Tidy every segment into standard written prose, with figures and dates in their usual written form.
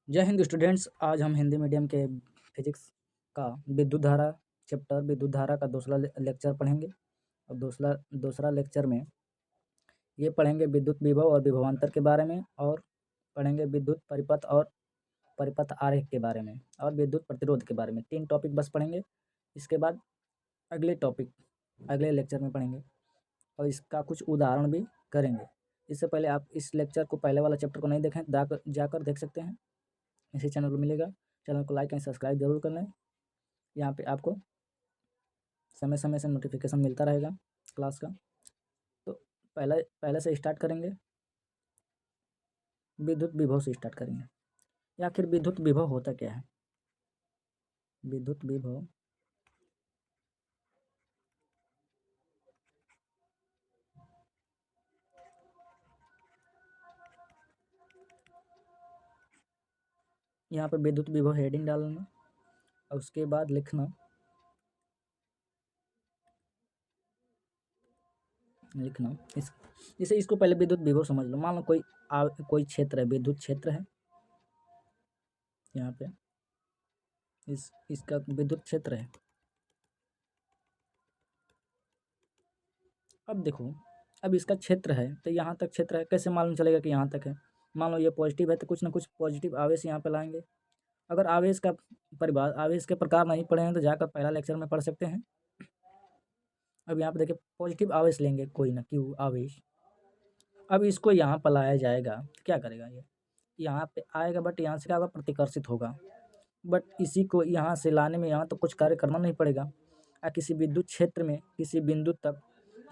जय हिंद स्टूडेंट्स। आज हम हिंदी मीडियम के फिजिक्स का विद्युत धारा चैप्टर विद्युत धारा का दूसरा लेक्चर पढ़ेंगे। और दूसरा दूसरा लेक्चर में ये पढ़ेंगे विद्युत विभव और विभवांतर के बारे में, और पढ़ेंगे विद्युत परिपथ और परिपथ आरेख के बारे में, और विद्युत प्रतिरोध के बारे में। 3 टॉपिक बस पढ़ेंगे। इसके बाद अगले टॉपिक अगले लेक्चर में पढ़ेंगे और इसका कुछ उदाहरण भी करेंगे। इससे पहले आप इस लेक्चर को, पहले वाला चैप्टर को नहीं देखें, जाकर देख सकते हैं। इसी चैनल पर मिलेगा। चैनल को लाइक एंड सब्सक्राइब जरूर कर लें। यहाँ पे आपको समय समय से नोटिफिकेशन मिलता रहेगा क्लास का। तो पहले पहले से स्टार्ट करेंगे, विद्युत विभव से स्टार्ट करेंगे। या आखिर विद्युत विभव होता क्या है? विद्युत विभव यहाँ पे विद्युत विभव हेडिंग डालना और उसके बाद लिखना इस जैसे इसको पहले विद्युत विभव समझ लो। मान लो कोई क्षेत्र है, विद्युत क्षेत्र है। यहाँ पे इसका विद्युत क्षेत्र है। अब देखो, अब इसका क्षेत्र है तो यहाँ तक क्षेत्र है, कैसे मालूम चलेगा कि यहाँ तक है? मान लो ये पॉजिटिव है तो कुछ ना कुछ पॉजिटिव आवेश यहाँ पे लाएंगे। अगर आवेश का आवेश के प्रकार नहीं पढ़े हैं तो जाकर पहला लेक्चर में पढ़ सकते हैं। अब यहाँ पे देखिए, पॉजिटिव आवेश लेंगे, कोई ना क्यू आवेश। अब इसको यहाँ पर लाया जाएगा, क्या करेगा? ये यहाँ पे आएगा, बट यहाँ से क्या होगा? प्रतिकर्षित होगा। बट इसी को यहाँ से लाने में यहाँ तो कुछ कार्य करना नहीं पड़ेगा। किसी विद्युत क्षेत्र में किसी बिंदु तक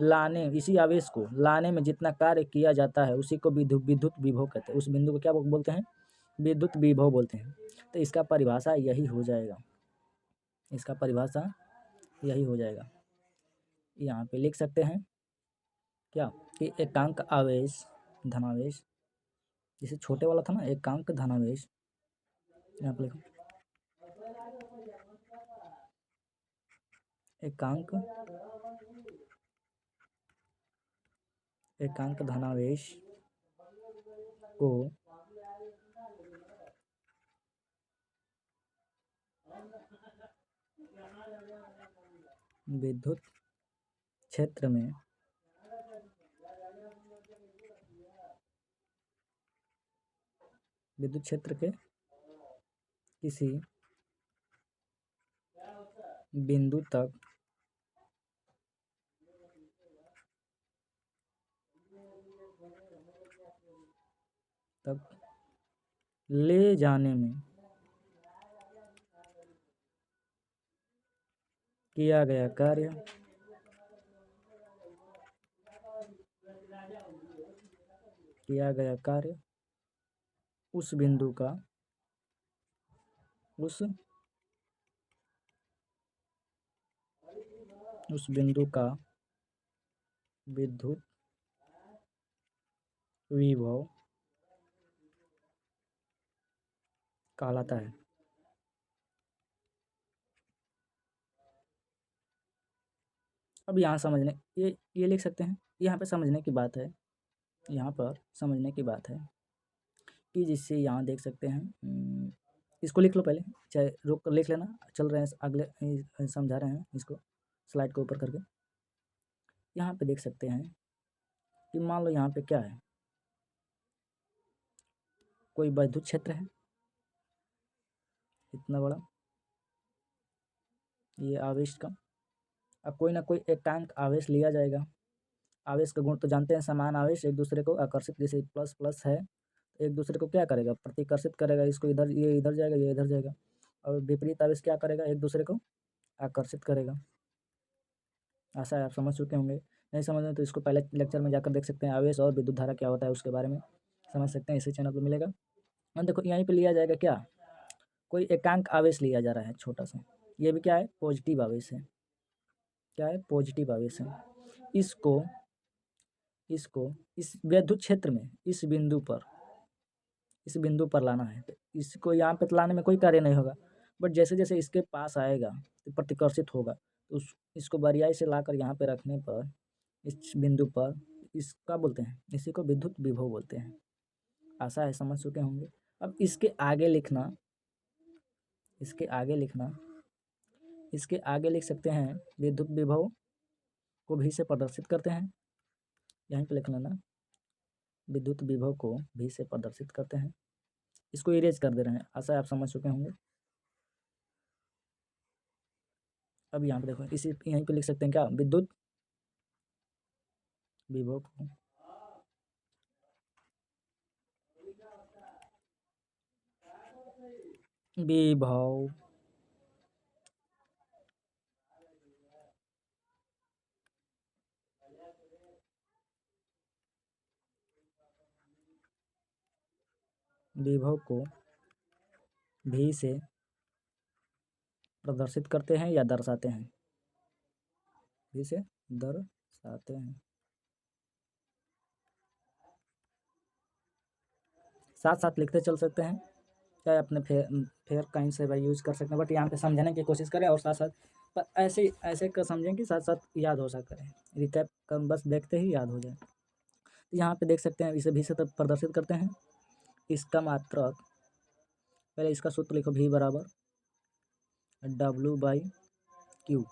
लाने, इसी आवेश को लाने में जितना कार्य किया जाता है उसी को विद्युत विभव कहते हैं। उस बिंदु को क्या बोलते हैं? विद्युत विभव बोलते हैं। तो इसका परिभाषा यही हो जाएगा। इसका परिभाषा यही हो जाएगा। यहाँ पे लिख सकते हैं क्या कि एकांक आवेश धनावेश, जैसे छोटे वाला था ना, एकांक धनावेश। यहाँ पे लिखो एकांक धनावेश को विद्युत क्षेत्र में विद्युत क्षेत्र के किसी बिंदु तक ले जाने में किया गया कार्य उस बिंदु का विद्युत विभव कहलाता है। अब यहाँ समझने ये लिख सकते हैं। यहाँ पे समझने की बात है, कि जिससे यहाँ देख सकते हैं। इसको लिख लो पहले, चाहे रोक कर लिख लेना। चल रहे हैं अगले, समझा रहे हैं इसको स्लाइड को ऊपर करके। यहाँ पे देख सकते हैं कि मान लो यहाँ पे क्या है, कोई विद्युत क्षेत्र है इतना बड़ा, ये आवेश का। अब कोई ना कोई एकांक आवेश लिया जाएगा। आवेश का गुण तो जानते हैं, समान आवेश एक दूसरे को आकर्षित, जैसे प्लस प्लस है एक दूसरे को क्या करेगा? प्रतिकर्षित करेगा। इसको इधर, ये इधर जाएगा, ये इधर जाएगा। और विपरीत आवेश क्या करेगा? एक दूसरे को आकर्षित करेगा। आशा है आप समझ चुके होंगे। नहीं समझ रहे तो इसको पहले लेक्चर में जाकर देख सकते हैं। आवेश और विद्युत धारा क्या होता है उसके बारे में समझ सकते हैं, इसी चैनल पर मिलेगा। और देखो यहीं पे लिया जाएगा क्या, कोई एकांक आवेश लिया जा रहा है छोटा सा। ये भी क्या है? पॉजिटिव आवेश है। क्या है? पॉजिटिव आवेश है। इसको इस विद्युत क्षेत्र में इस बिंदु पर लाना है। तो इसको यहाँ पे लाने में कोई कार्य नहीं होगा, बट जैसे जैसे इसके पास आएगा तो प्रतिकर्षित होगा। तो इसको बरियाई से लाकर यहाँ पे रखने पर इस बिंदु पर इसका बोलते हैं, इसी को विद्युत विभव बोलते हैं। आशा है समझ चुके होंगे। अब इसके आगे लिखना, इसके आगे लिख सकते हैं विद्युत विभव को भी से प्रदर्शित करते हैं। यहीं पे लिख लेना, विद्युत विभव को भी से प्रदर्शित करते हैं। इसको इरेज कर दे रहे हैं, आशा आप समझ चुके होंगे। अब यहाँ पे देखो, इसी यहीं पे लिख सकते हैं क्या, विद्युत विभव को विभव विभव को भी से प्रदर्शित करते हैं या दर्शाते हैं, भी से दर्शाते हैं। साथ साथ लिखते चल सकते हैं, चाहे अपने फेयर कहीं से भाई यूज़ कर सकते हैं, बट यहाँ पे समझने की कोशिश करें और साथ साथ पर ऐसे ऐसे कर समझें कि साथ साथ याद हो सके, रिकैप कर बस देखते ही याद हो जाए। तो यहाँ पे देख सकते हैं, इसे भी से प्रदर्शित करते हैं। इसका मात्रक, पहले इसका सूत्र लिखो, भी बराबर W/Q।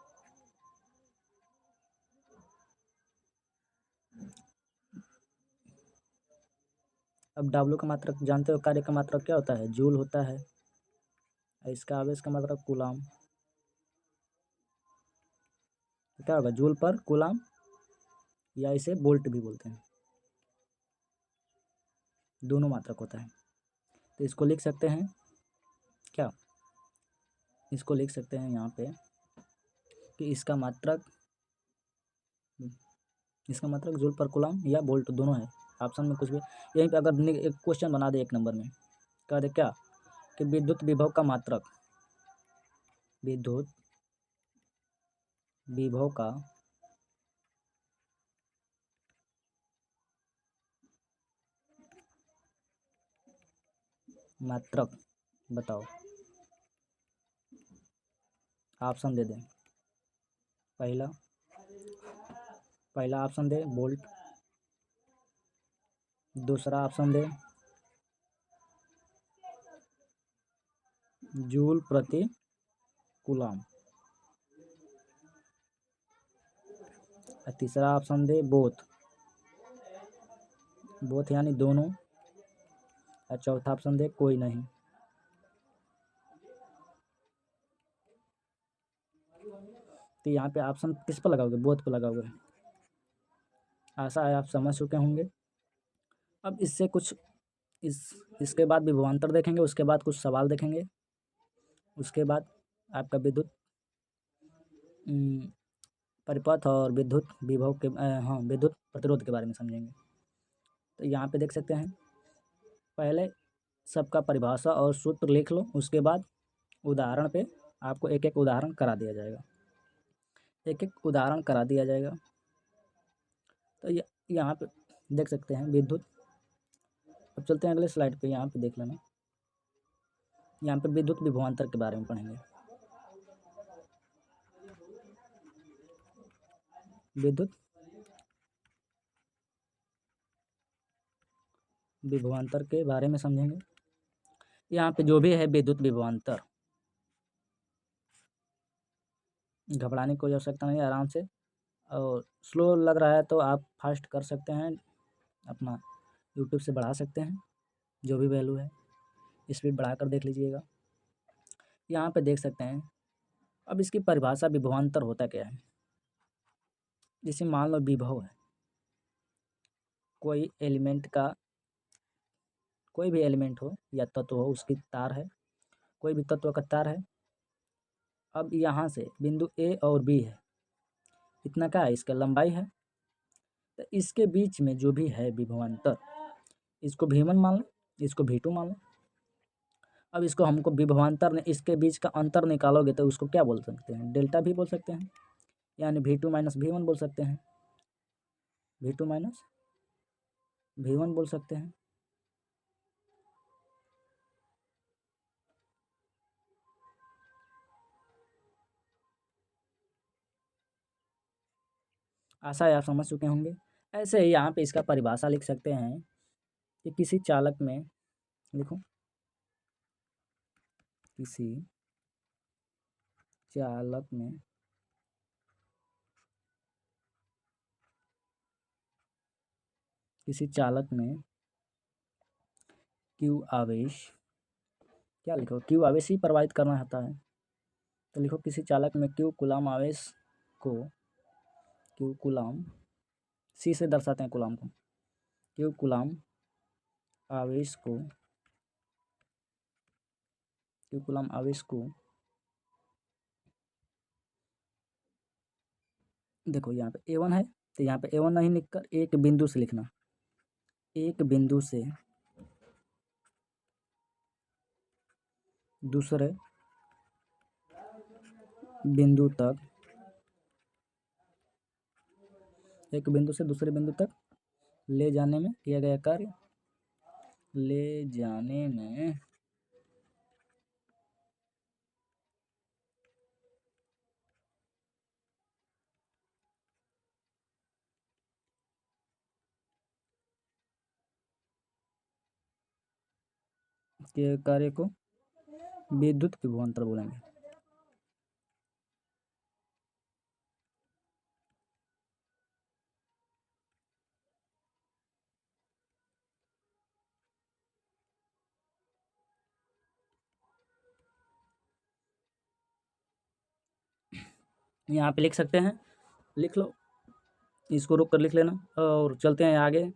अब W का मात्रक जानते हो, कार्य का मात्रक क्या होता है, जूल होता है। इसका आवेश का मात्रक कूलाम, क्या होगा, जूल पर कूलाम, या इसे वोल्ट भी बोलते हैं, दोनों मात्रक होता है। तो इसको लिख सकते हैं क्या, इसको लिख सकते हैं यहाँ पे कि इसका मात्रक जूल पर कूलाम या वोल्ट दोनों है। ऑप्शन में कुछ भी, यहीं पे अगर एक क्वेश्चन बना दे 1 नंबर में, कह दे क्या कि विद्युत विभव का मात्रक, विद्युत विभव का मात्रक बताओ, ऑप्शन दे दें। पहला ऑप्शन दे वोल्ट, दूसरा ऑप्शन दे जूल प्रति कूलाम, और तीसरा ऑप्शन दे बोथ यानी दोनों, और चौथा ऑप्शन दे कोई नहीं। तो यहाँ पे ऑप्शन किस पर लगाओगे, बोथ पर लगाओगे। आशा है आप समझ चुके होंगे। अब इससे कुछ इसके बाद विभवांतर देखेंगे, उसके बाद कुछ सवाल देखेंगे, उसके बाद आपका विद्युत परिपथ और विद्युत विभव के विद्युत प्रतिरोध के बारे में समझेंगे। तो यहाँ पे देख सकते हैं, पहले सबका परिभाषा और सूत्र लिख लो, उसके बाद उदाहरण पे आपको एक एक उदाहरण करा दिया जाएगा, तो यहाँ पे देख सकते हैं विद्युत। अब चलते हैं अगले स्लाइड पे, यहाँ पे देख लेना, यहाँ पे विद्युत विभवांतर के बारे में पढ़ेंगे। विद्युत विभवांतर के बारे में समझेंगे। यहाँ पे जो भी है विद्युत विभवांतर, घबराने की कोई आवश्यकता नहीं, आराम से, और स्लो लग रहा है तो आप फास्ट कर सकते हैं, अपना यूट्यूब से बढ़ा सकते हैं, जो भी वैल्यू है स्पीड बढ़ाकर देख लीजिएगा। यहाँ पे देख सकते हैं, अब इसकी परिभाषा, विभवांतर होता क्या है। जैसे मान लो विभव है, कोई एलिमेंट का, कोई भी एलिमेंट हो या तत्व हो, उसकी तार है, कोई भी तत्व का तार है। अब यहाँ से बिंदु ए और बी है, इतना क्या है, इसका लंबाई है। तो इसके बीच में जो भी है विभवांतर, इसको V1 मान लें, इसको V2 मान लें। अब इसको हमको विभवांतर ने इसके बीच का अंतर निकालोगे तो उसको क्या बोल सकते हैं, डेल्टा भी बोल सकते हैं, यानी V2 माइनस V1 बोल सकते हैं, V2 माइनस V1 बोल सकते हैं। आशा है आप समझ चुके होंगे। ऐसे ही यहाँ पे इसका परिभाषा लिख सकते हैं कि किसी चालक में, देखो किसी चालक में Q आवेश, क्या लिखो, Q आवेश ही प्रवाहित करना होता है, तो लिखो किसी चालक में Q कूलाम आवेश को, Q कूलाम, C से दर्शाते हैं कूलाम को, Q कूलाम आवेश को, Q कूलाम आवेश को, देखो यहाँ पे A1 है, तो यहाँ पे A1 नहीं लिखकर एक बिंदु से लिखना, एक बिंदु से दूसरे बिंदु तक, एक बिंदु से दूसरे बिंदु तक ले जाने में किया गया कार्य, ले जाने में के कार्य को विद्युत विभवांतर बोलेंगे। यहाँ पे लिख सकते हैं, लिख लो, इसको रोक कर लिख लेना और चलते हैं आगे।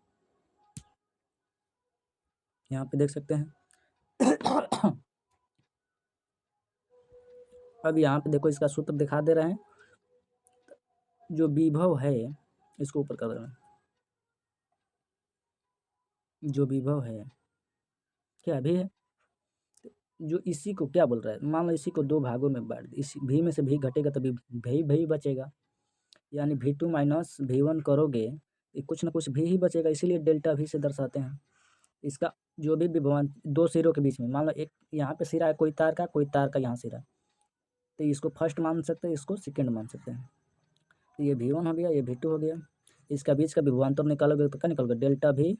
यहाँ पे देख सकते हैं अब यहाँ पे देखो इसका सूत्र दिखा दे रहे हैं, जो विभव है इसको ऊपर कर रहे हैं, जो विभव है क्या भी है, जो इसी को क्या बोल रहा है, मान लो इसी को दो भागों में बांट दे, इसी भी में से भी घटेगा तभी भी बचेगा, यानी V2 माइनस V1 करोगे कुछ ना कुछ भी ही बचेगा, इसीलिए डेल्टा V से दर्शाते हैं। इसका जो भी विभवान दो सिरों के बीच में, मान लो एक यहाँ पे सिरा है कोई तार का, कोई तार का यहाँ सिरा, तो इसको फर्स्ट मान सकते हैं, इसको सेकेंड मान सकते हैं। तो ये V1 हो गया, ये V2 हो गया, इसका बीच का विभवांतर निकालोगे तो क्या निकालोगे, डेल्टा V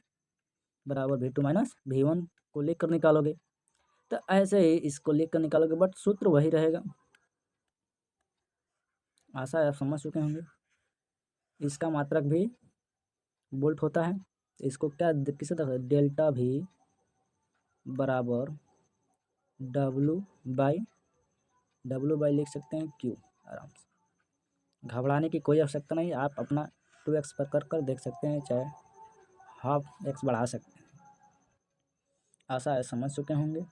बराबर V2 माइनस V1 को लेकर निकालोगे, तो ऐसे ही इसको लेकर निकालोगे, बट सूत्र वही रहेगा। आशा है आप समझ चुके होंगे। इसका मात्रक भी वोल्ट होता है, इसको क्या किसे तरह डेल्टा V बराबर W बाई लिख सकते हैं Q, आराम से, घबराने की कोई आवश्यकता नहीं, आप अपना 2x पर कर देख सकते हैं, चाहे हाफ x बढ़ा सकते हैं। आशा है समझ चुके होंगे।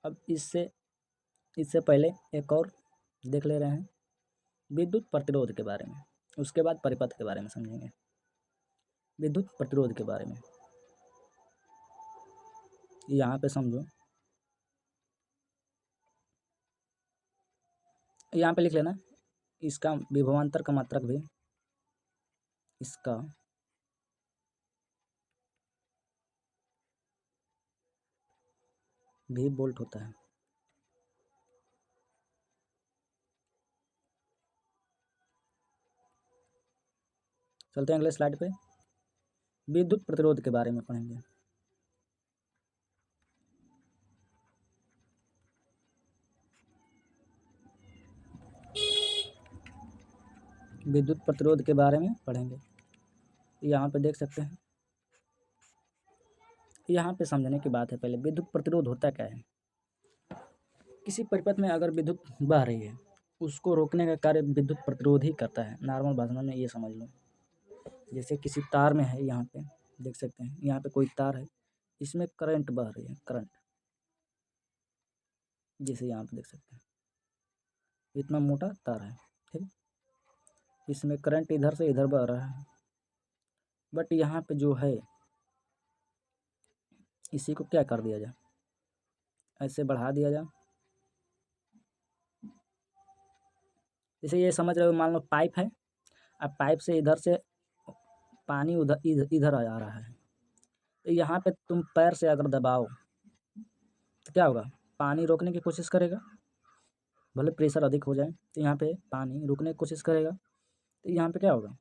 अब इससे पहले एक और देख ले रहे हैं, विद्युत प्रतिरोध के बारे में, उसके बाद परिपथ के बारे में समझेंगे। विद्युत प्रतिरोध के बारे में यहाँ पे समझो, यहाँ पे लिख लेना, इसका विभवांतर का मात्रक भी, इसका भी वोल्ट होता है। चलते हैं अगले स्लाइड पे, विद्युत प्रतिरोध के बारे में पढ़ेंगे। विद्युत प्रतिरोध के बारे में पढ़ेंगे, यहाँ पे देख सकते हैं, यहाँ पे समझने की बात है। पहले विद्युत प्रतिरोध होता क्या है, किसी परिपथ में अगर विद्युत बह रही है, उसको रोकने का कार्य विद्युत प्रतिरोध ही करता है। नॉर्मल भाषा में ये समझ लो, जैसे किसी तार में है, यहाँ पे देख सकते हैं, यहाँ पे कोई तार है, इसमें करंट बह रही है, करंट, जैसे यहाँ पे देख सकते हैं, इतना मोटा तार है, ठीक, इसमें करंट इधर से इधर बह रहा है, बट यहाँ पे जो है इसी को क्या कर दिया जाए, ऐसे बढ़ा दिया जाए। जैसे ये समझ रहे हो, मान लो पाइप है, अब पाइप से इधर से पानी उधर इधर आ रहा है, तो यहाँ पे तुम पैर से अगर दबाओ तो क्या होगा, पानी रोकने की कोशिश करेगा, भले प्रेशर अधिक हो जाए, तो यहाँ पे पानी रुकने की कोशिश करेगा, तो यहाँ पे क्या होगा,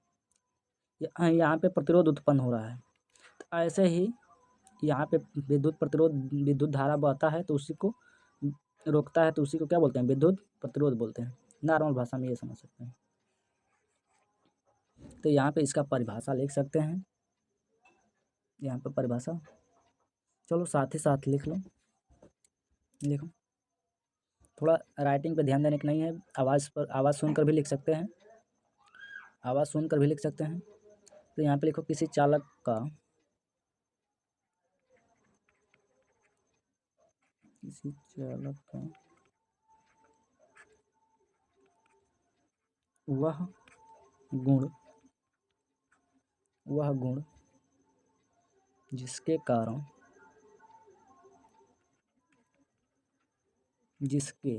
यहाँ पे प्रतिरोध उत्पन्न हो रहा है। तो ऐसे ही यहाँ पे विद्युत प्रतिरोध, विद्युत धारा बहता है, तो उसी को रोकता है तो उसी को क्या बोलते हैं, विद्युत प्रतिरोध बोलते हैं। नॉर्मल भाषा में ये समझ सकते हैं। तो यहाँ पे इसका परिभाषा लिख सकते हैं, यहाँ पे परिभाषा, चलो साथ ही साथ लिख लो, लिखो। थोड़ा राइटिंग पे ध्यान देने की नहीं है, आवाज़ पर, आवाज़ सुनकर भी लिख सकते हैं, आवाज़ सुनकर भी लिख सकते हैं। तो यहाँ पे लिखो किसी चालक का, किसी चालक का वह गुण, वह गुण जिसके कारण, जिसके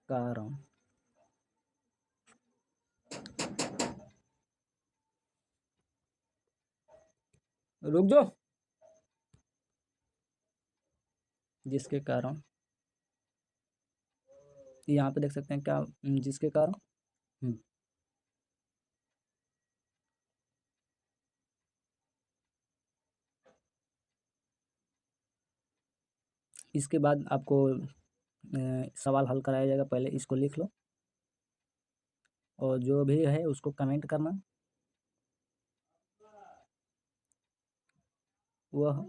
कारण रुक जाओ, जिसके कारण, यहाँ पे देख सकते हैं क्या, जिसके कारण, इसके बाद आपको सवाल हल कराया जाएगा, पहले इसको लिख लो और जो भी है उसको कमेंट करना। वह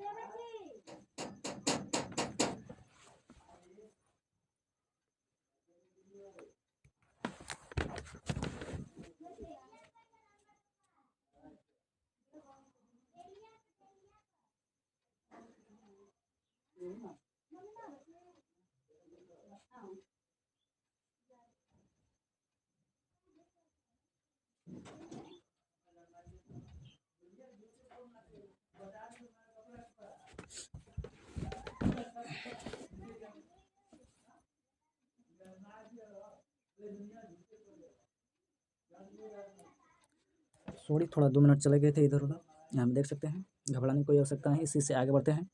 सॉरी, थोड़ा 2 मिनट चले गए थे इधर उधर। यहाँ पे देख सकते हैं, घबराने की कोई आवश्यकता नहीं, इसी से आगे बढ़ते हैं।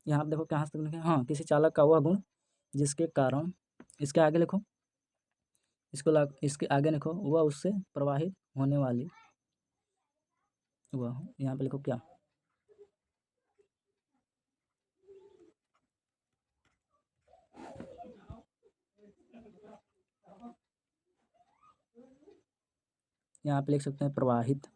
यहाँ पे देखो कहाँ से लिखे, हाँ, किसी चालक का वह गुण जिसके कारण, इसके आगे लिखो, इसके आगे लिखो, वह उससे प्रवाहित होने वाली, वह, यहाँ पे लिखो क्या, यहाँ पे लिख सकते हैं प्रवाहित,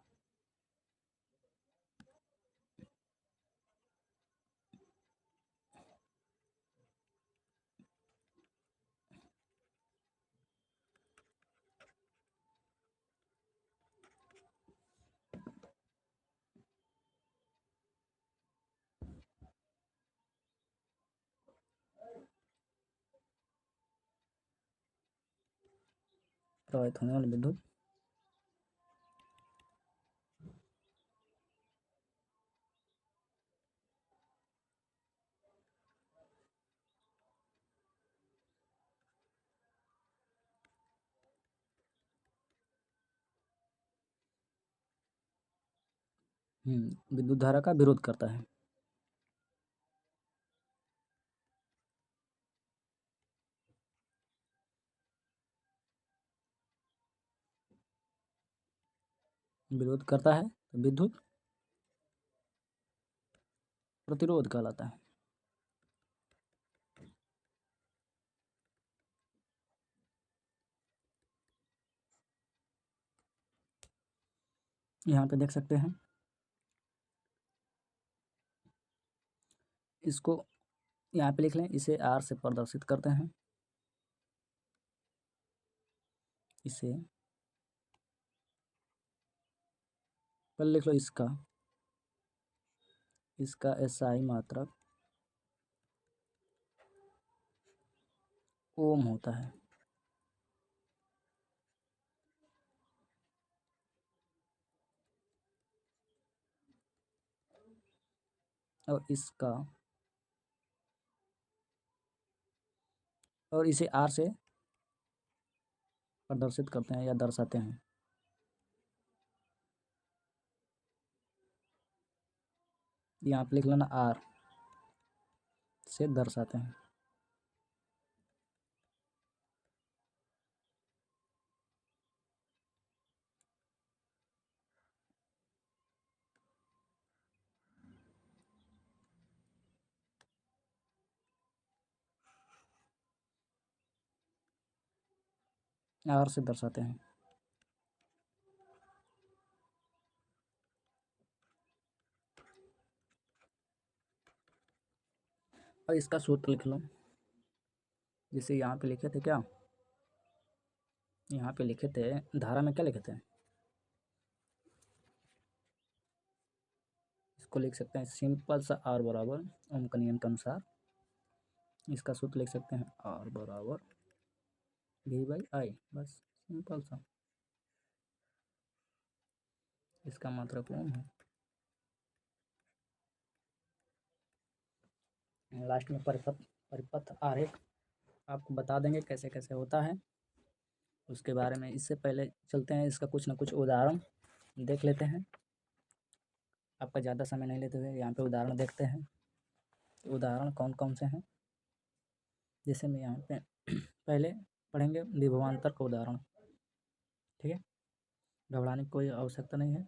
प्रवाहित होने वाली विद्युत, विद्युत धारा का विरोध करता है। विरोध करता है तो विद्युत प्रतिरोध कहलाता है। यहाँ पे देख सकते हैं, इसको यहाँ पे लिख लें, इसे आर से प्रदर्शित करते हैं, इसे पहले लिख लो, इसका एसआई मात्रक ओम होता है, और इसका, और इसे आर से प्रदर्शित करते हैं या दर्शाते हैं, यहाँ पे लिख लेना आर से दर्शाते हैं। आर से दर्शाते हैं। और इसका सूत्र लिख लो, जिसे यहाँ पे लिखे थे क्या, यहाँ पे लिखे थे धारा में क्या लिखे थे, इसको लिख सकते हैं सिंपल सा आर बराबर ओम का नियम के अनुसार इसका सूत्र लिख सकते हैं आर बराबर वी बाई आई, बस सिंपल सा, इसका मात्रक ओम है। लास्ट में परिपथ आरेख आपको बता देंगे कैसे कैसे होता है उसके बारे में। इससे पहले चलते हैं, इसका कुछ ना कुछ उदाहरण देख लेते हैं। आपका ज़्यादा समय नहीं लेते हुए यहाँ पे उदाहरण देखते हैं। उदाहरण कौन कौन से हैं, जैसे मैं यहाँ पे पहले पढ़ेंगे विभवांतर का उदाहरण, ठीक है, घबराने की कोई आवश्यकता नहीं है।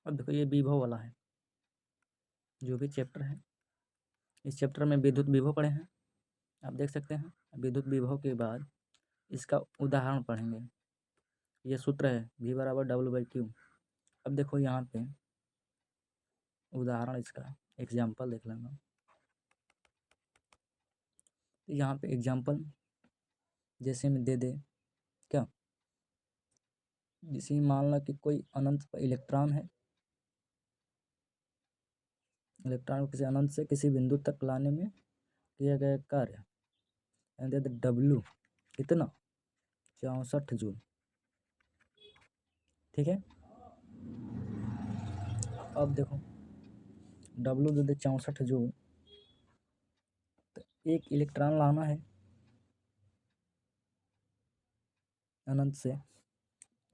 अब देखो ये विभव वाला है, जो भी चैप्टर है, इस चैप्टर में विद्युत विभव पढ़े हैं, आप देख सकते हैं। विद्युत विभव के बाद इसका उदाहरण पढ़ेंगे। ये सूत्र है V बराबर W/Q। अब देखो यहाँ पे उदाहरण, इसका एग्जाम्पल देख लेना। यहाँ पे एग्जाम्पल जैसे में दे दे क्या, जैसे मान लो कि कोई अनंत इलेक्ट्रॉन है, इलेक्ट्रॉन को किसी अनंत से किसी बिंदु तक लाने में किया गया कार्य W कितना 64 जूल, ठीक है। अब देखो W दे 64 जूल, तो एक इलेक्ट्रॉन लाना है अनंत से,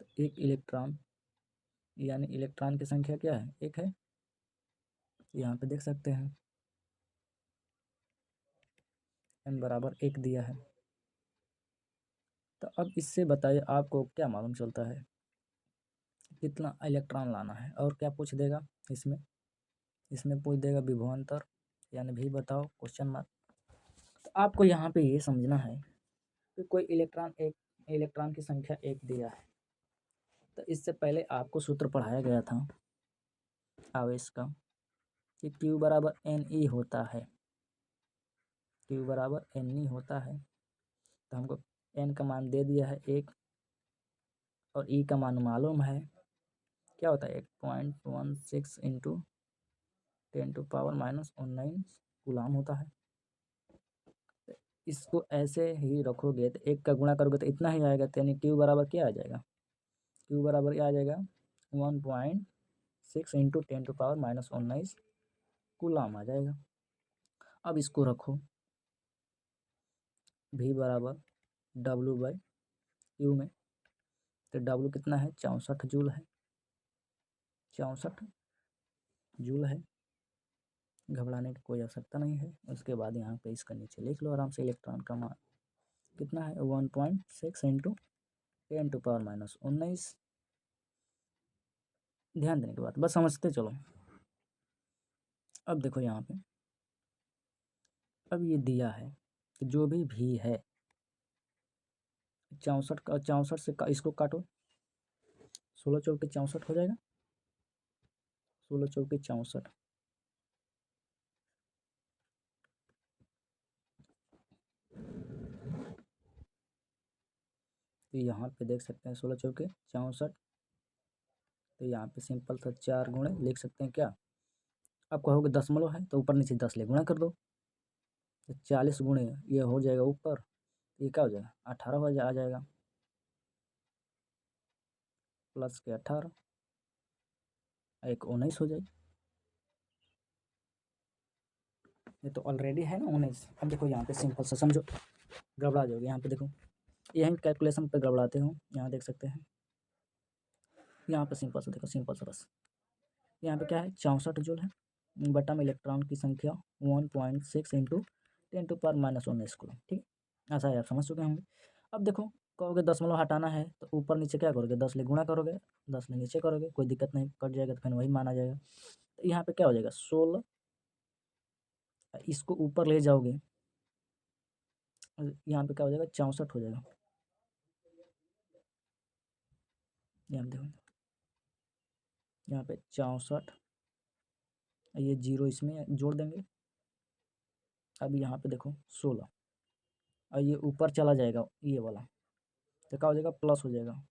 तो एक इलेक्ट्रॉन यानी इलेक्ट्रॉन की संख्या क्या है, एक है, यहाँ पे देख सकते हैं n बराबर 1 दिया है। तो अब इससे बताइए आपको क्या मालूम चलता है कितना इलेक्ट्रॉन लाना है, और क्या पूछ देगा इसमें, इसमें पूछ देगा विभवांतर यानी भी बताओ क्वेश्चन मार्क। तो आपको यहाँ पे ये समझना है कि कोई इलेक्ट्रॉन की संख्या 1 दिया है, तो इससे पहले आपको सूत्र पढ़ाया गया था आवेश का कि Q बराबर NE होता है, Q बराबर NE होता है। तो हमको N का मान दे दिया है 1 और E का मान मालूम है, क्या होता है 1.16 इंटू 10⁻⁻⁹ कूलाम होता है। इसको ऐसे ही रखोगे तो 1 का गुणा करोगे तो इतना ही आएगा, तो यानी Q बराबर क्या आ जाएगा, Q बराबर आ जाएगा 1.6 इंटू 10⁻⁻⁹ कूलाम आ जाएगा। अब इसको रखो V बराबर W/Q में, तो W कितना है 64 जूल है, 64 जूल है, घबराने की कोई आवश्यकता नहीं है। उसके बाद यहाँ पे इसका नीचे लिख लो आराम से, इलेक्ट्रॉन का मान कितना है 1.6 इंटू 10⁻⁻⁹। ध्यान देने के बाद बस समझते चलो। अब देखो यहाँ पे, अब ये दिया है कि जो भी है 64 का 64 से इसको काटो, 16 चौके 64 हो जाएगा, 16 चौके 64, तो यहाँ पे देख सकते हैं 16 चौके 64। तो यहाँ पे सिंपल सा 4 गुणे लिख सकते हैं क्या, आप कहोगे दशमलव है तो ऊपर नीचे 10 ले गुणा कर दो, तो 40 गुणे ये हो जाएगा ऊपर, ये क्या हो जाएगा 18 आ जाएगा, प्लस के 18 एक 19 हो जाएगी, ये तो ऑलरेडी है ना 19। अब देखो यहाँ पे सिंपल सा समझो, गड़बड़ा जाओगे यहाँ पे देखो, यही कैलकुलेशन पे गड़बड़ाते हो, यहाँ देख सकते हैं, यहाँ पे सिंपल सा देखो, सिंपल सा बस यहाँ पे क्या है 64 जूल है, बटा में इलेक्ट्रॉन की संख्या 1.6 इंटू 10⁻⁻⁹ को, ठीक है, ऐसा है आप समझ चुके होंगे। अब देखो कहोगे दशमलव हटाना है तो ऊपर नीचे क्या करोगे 10 ले गुणा करोगे, 10 ले नीचे करोगे, कोई दिक्कत नहीं, कट जाएगा तो फिर वही माना जाएगा। तो यहाँ पे क्या हो जाएगा 16 इसको ऊपर ले जाओगे, यहाँ पे क्या हो जाएगा, 64 हो जाएगा। यहाँ पे देखो, यहाँ पे 64, ये 0 इसमें जोड़ देंगे। अब यहाँ पे देखो 16, और ये ऊपर चला जाएगा ये वाला, तो क्या हो जाएगा, प्लस हो जाएगा,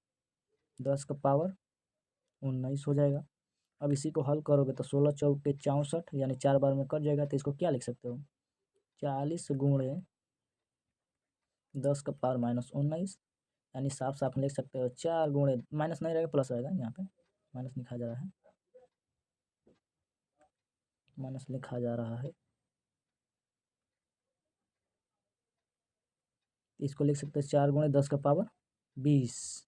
10 का पावर 19 हो जाएगा। अब इसी को हल करोगे तो 16 चौके 64, यानी 4 बार में कट जाएगा। तो इसको क्या लिख सकते हो, 40 गुणे 10 का पावर -19, यानी साफ साफ लिख सकते हो 4 गुणे, माइनस नहीं रहेगा प्लस रहेगा, यहाँ पे माइनस लिखा जा रहा है, माइनस लिखा जा रहा है। इसको लिख सकते हैं 4 गुणे 10 का पावर 20,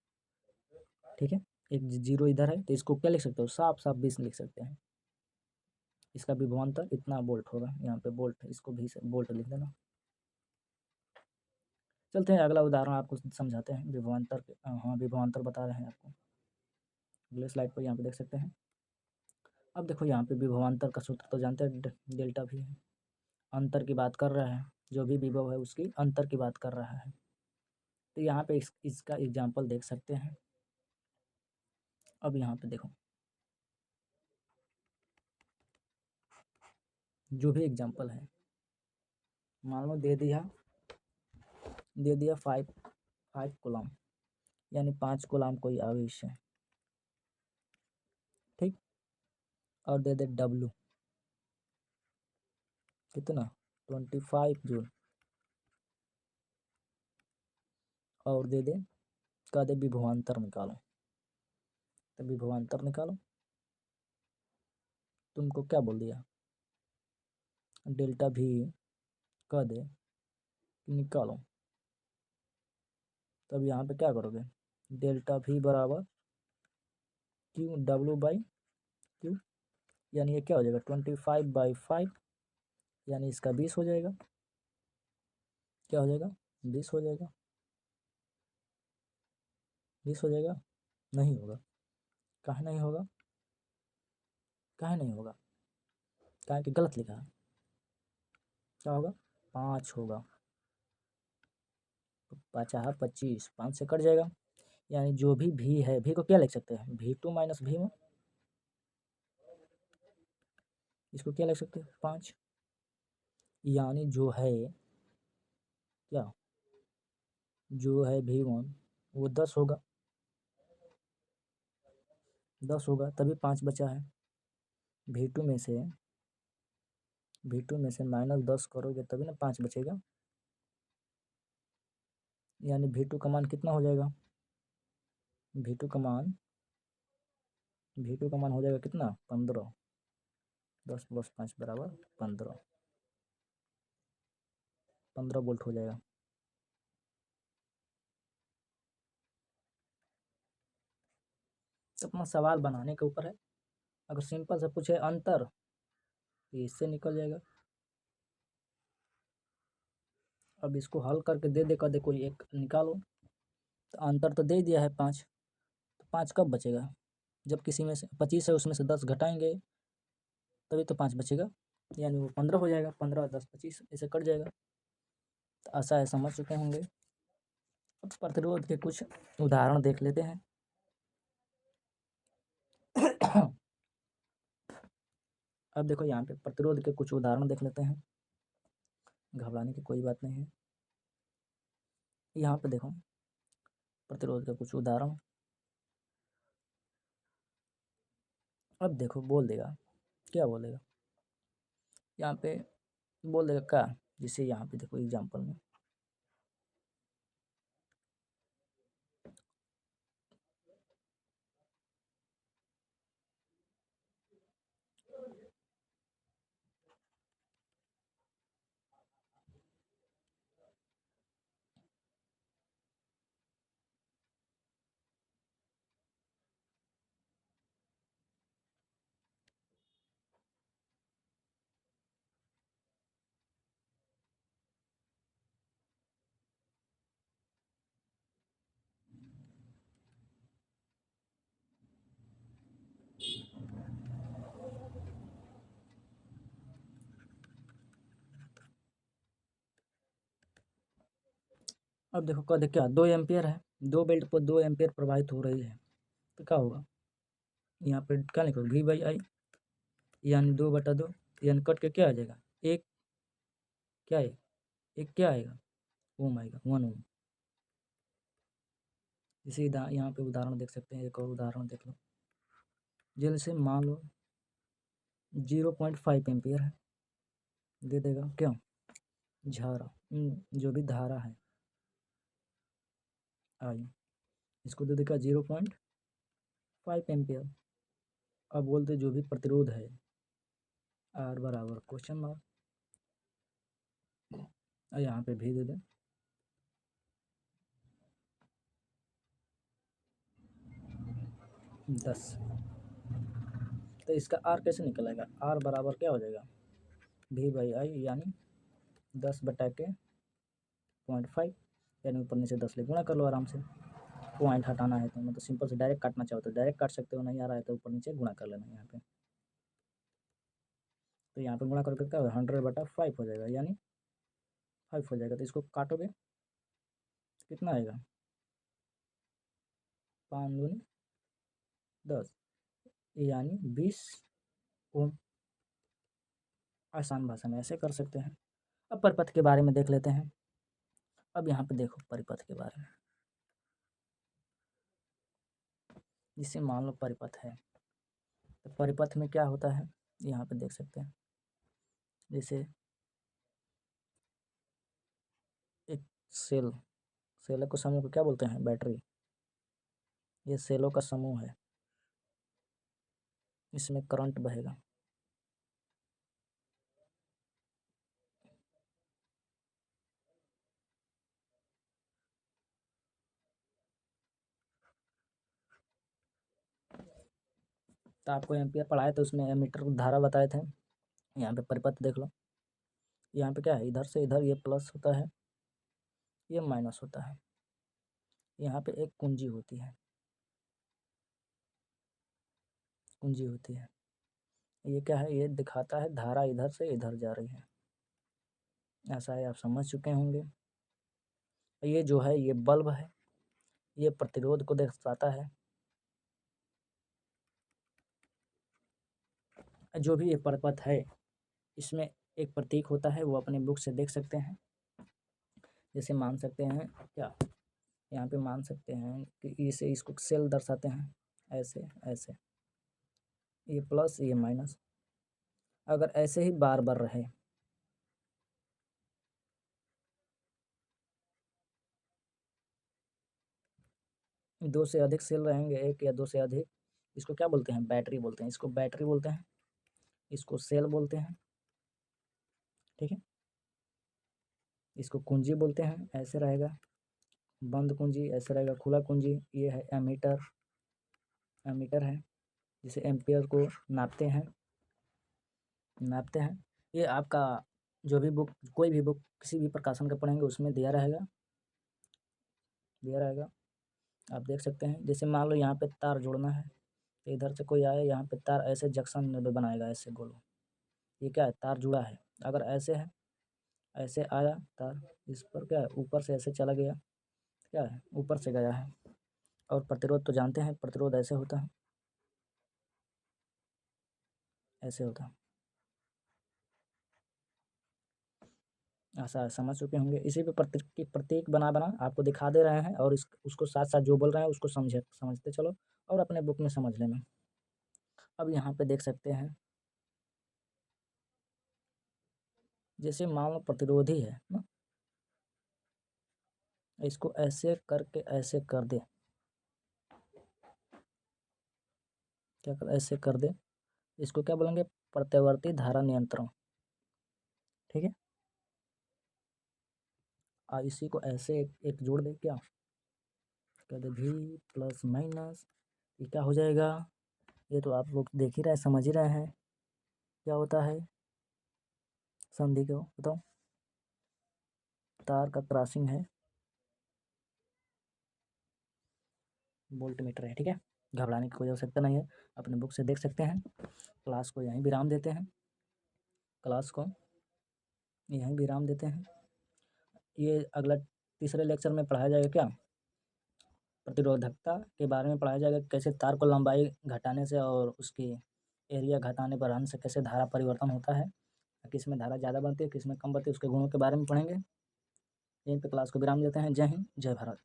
ठीक है। एक जीरो इधर है, तो इसको क्या लिख सकते हो, साफ साफ 20 लिख सकते हैं। इसका विभवांतर इतना वोल्ट होगा, यहाँ पे वोल्ट, इसको भी वोल्ट लिख देना। चलते हैं अगला उदाहरण आपको समझाते हैं विभवांतर, हाँ विभवांतर बता रहे हैं आपको, अगले स्लाइड पर यहाँ पे देख सकते हैं। अब देखो यहाँ पे विभवांतर का सूत्र तो जानते हैं, डेल्टा भी है, अंतर की बात कर रहा है, जो भी विभव है उसकी अंतर की बात कर रहा है। तो यहाँ पे इसका एग्जाम्पल देख सकते हैं। अब यहाँ पे देखो, जो भी एग्जाम्पल है, मान लो दे दिया 5 कूलम, यानी 5 कूलम कोई आवेश है, ठीक। और दे दे W कितना, 25 जूल, और दे दे, कह दे विभवांतर निकालो। तो विभवांतर निकालो, तुमको क्या बोल दिया, डेल्टा भी कह दे कि निकालो। तब यहाँ पे क्या करोगे, डेल्टा भी बराबर क्यू W/Q, यानी ये क्या हो जाएगा, 25/5, यानी इसका 20 हो जाएगा। क्या हो जाएगा, 20 हो जाएगा, 20 हो जाएगा, नहीं होगा। काहे नहीं होगा, काहे नहीं होगा, काहे कि गलत लिखा है। क्या होगा, 5 होगा, 5 25, 5 से कट जाएगा, यानी जो भी भी है, भी को क्या लिख सकते हैं, V2 - V1, इसको क्या लिख सकते हैं, 5, यानी जो है क्या, जो है V1 वो 10 होगा, 10 होगा, तभी 5 बचा है। V2 में से -10 करोगे तभी ना 5 बचेगा, यानी V2 का मान कितना हो जाएगा, V2 का मान हो जाएगा कितना, 15, 10 + 5 बराबर 15, 15 वोल्ट हो जाएगा। तो अपना सवाल बनाने के ऊपर है, अगर सिंपल से पूछे अंतर, तो इससे निकल जाएगा। अब इसको हल करके दे कर दे कोई एक निकालो, तो अंतर तो दे दिया है 5, तो 5 कब बचेगा, जब किसी में से 25 है उसमें से 10 घटाएंगे तभी तो 5 बचेगा, यानी वो 15 हो जाएगा, 15 10 25 ऐसे कट जाएगा। तो ऐसा है, समझ चुके होंगे। अब प्रतिरोध के कुछ उदाहरण देख लेते हैं। अब देखो यहाँ पे प्रतिरोध के कुछ उदाहरण देख लेते हैं, घबराने की कोई बात नहीं है। यहाँ पे देखो प्रतिरोध के कुछ उदाहरण, अब देखो बोल देगा, क्या बोलेगा, यहाँ पे बोल देगा क्या, जिसे यहाँ पे देखो एग्जाम्पल में, अब देखो कद क्या 2 एम्पियर है, 2 वोल्ट पर 2 एम्पियर प्रवाहित हो रही है, तो क्या होगा यहाँ पे क्या लिखो V/I यानी 2/2 यानी कट के क्या आ जाएगा एक क्या है एक क्या आएगा ओम आएगा 1 ओम। इसी यहाँ पे उदाहरण देख सकते हैं, एक और उदाहरण देख लो। जैसे मान लो 0.5 एम्पियर है, दे देगा क्या झारा जो भी धारा है आई, इसको दे देगा 0.5 एम्पियर। अब बोलते जो भी प्रतिरोध है R बराबर क्वेश्चन मार्क, और यहाँ पे भी दे दें 10। तो इसका R कैसे निकलेगा, R बराबर क्या हो जाएगा V/I यानी 10/5 यानी ऊपर नीचे 10 ले गुणा कर लो आराम से। पॉइंट हटाना है तो मतलब सिंपल से डायरेक्ट काटना चाहो तो डायरेक्ट काट सकते हो, नहीं आ रहा है तो ऊपर नीचे गुणा कर लेना यहाँ पे। तो यहाँ पे गुणा करके क्या होगा 100/5 हो जाएगा यानी 5 हो जाएगा। तो इसको काटोगे कितना आएगा 5 दूनी 10 यानी 20 ओम। आसान भाषा में ऐसे कर सकते हैं। अब परिपथ के बारे में देख लेते हैं। अब यहाँ पे देखो परिपथ के बारे में, जिससे मान लो परिपथ है तो परिपथ में क्या होता है यहाँ पे देख सकते हैं। जैसे एक सेल को समूह को क्या बोलते हैं बैटरी, ये सेलों का समूह है, इसमें करंट बहेगा। तो आपको एम्पियर पढ़ाए तो उसमें एमीटर धारा बताए थे। यहाँ पे परिपथ देख लो, यहाँ पे क्या है इधर से इधर ये प्लस होता है ये माइनस होता है, यहाँ पे एक कुंजी होती है, कुंजी होती है। ये क्या है ये दिखाता है धारा इधर से इधर जा रही है, ऐसा है आप समझ चुके होंगे। ये जो है ये बल्ब है, ये प्रतिरोध को दर्शाता है। जो भी ये परिपथ है इसमें एक प्रतीक होता है, वो अपने बुक से देख सकते हैं। जैसे मान सकते हैं क्या यहाँ पे मान सकते हैं कि इसे इसको सेल दर्शाते हैं ऐसे ऐसे, ये प्लस ये माइनस। अगर ऐसे ही बार बार रहे दो से अधिक सेल रहेंगे, एक या दो से अधिक, इसको क्या बोलते हैं बैटरी बोलते हैं, इसको बैटरी बोलते हैं, इसको सेल बोलते हैं। ठीक है, इसको कुंजी बोलते हैं, ऐसे रहेगा बंद कुंजी, ऐसे रहेगा खुला कुंजी। ये है एमीटर, एमीटर है जिसे एम्पियर को नापते हैं। ये आपका जो भी बुक कोई भी बुक किसी भी प्रकाशन का पढ़ेंगे उसमें दिया रहेगा आप देख सकते हैं। जैसे मान लो यहाँ पे तार जोड़ना है तो इधर से कोई आए यहाँ पे तार ऐसे जंक्शन बनाएगा ऐसे गोलो, ये क्या है तार जुड़ा है। अगर ऐसे है ऐसे आया तार इस पर क्या है ऊपर से ऐसे चला गया, क्या है ऊपर से गया है। और प्रतिरोध तो जानते हैं प्रतिरोध ऐसे होता है, ऐसे होता है। ऐसा समझ चुके होंगे। इसी पे प्रतीक बना आपको दिखा दे रहे हैं और उसको साथ साथ जो बोल रहे हैं उसको समझते चलो और अपने बुक में समझ लेना। अब यहाँ पे देख सकते हैं जैसे मान लो प्रतिरोधी है ना, इसको ऐसे करके ऐसे कर दे, क्या कर ऐसे कर दे, इसको क्या बोलेंगे प्रत्यावर्ती धारा नियंत्रण। ठीक है, और इसी को ऐसे एक जोड़ दे क्या कर दे V प्लस माइनस, ये क्या हो जाएगा ये तो आप लोग देख ही रहे समझ ही रहे हैं क्या होता है। संधि को बताओ, तार का क्रॉसिंग है वोल्ट मीटर है। ठीक है, घबराने की कोई आवश्यकता नहीं है, अपने बुक से देख सकते हैं। क्लास को यहीं विराम देते हैं, क्लास को यहीं विराम देते हैं। ये अगला तीसरे लेक्चर में पढ़ाया जाएगा क्या, प्रतिरोधकता के बारे में पढ़ाया जाएगा, कैसे तार को लंबाई घटाने से और उसकी एरिया घटाने पर हन से कैसे धारा परिवर्तन होता है, किस में धारा ज़्यादा बनती है, किस में कम बनती है, उसके गुणों के बारे में पढ़ेंगे। यहीं पे क्लास को विराम देते हैं। जय हिंद, जय भारत।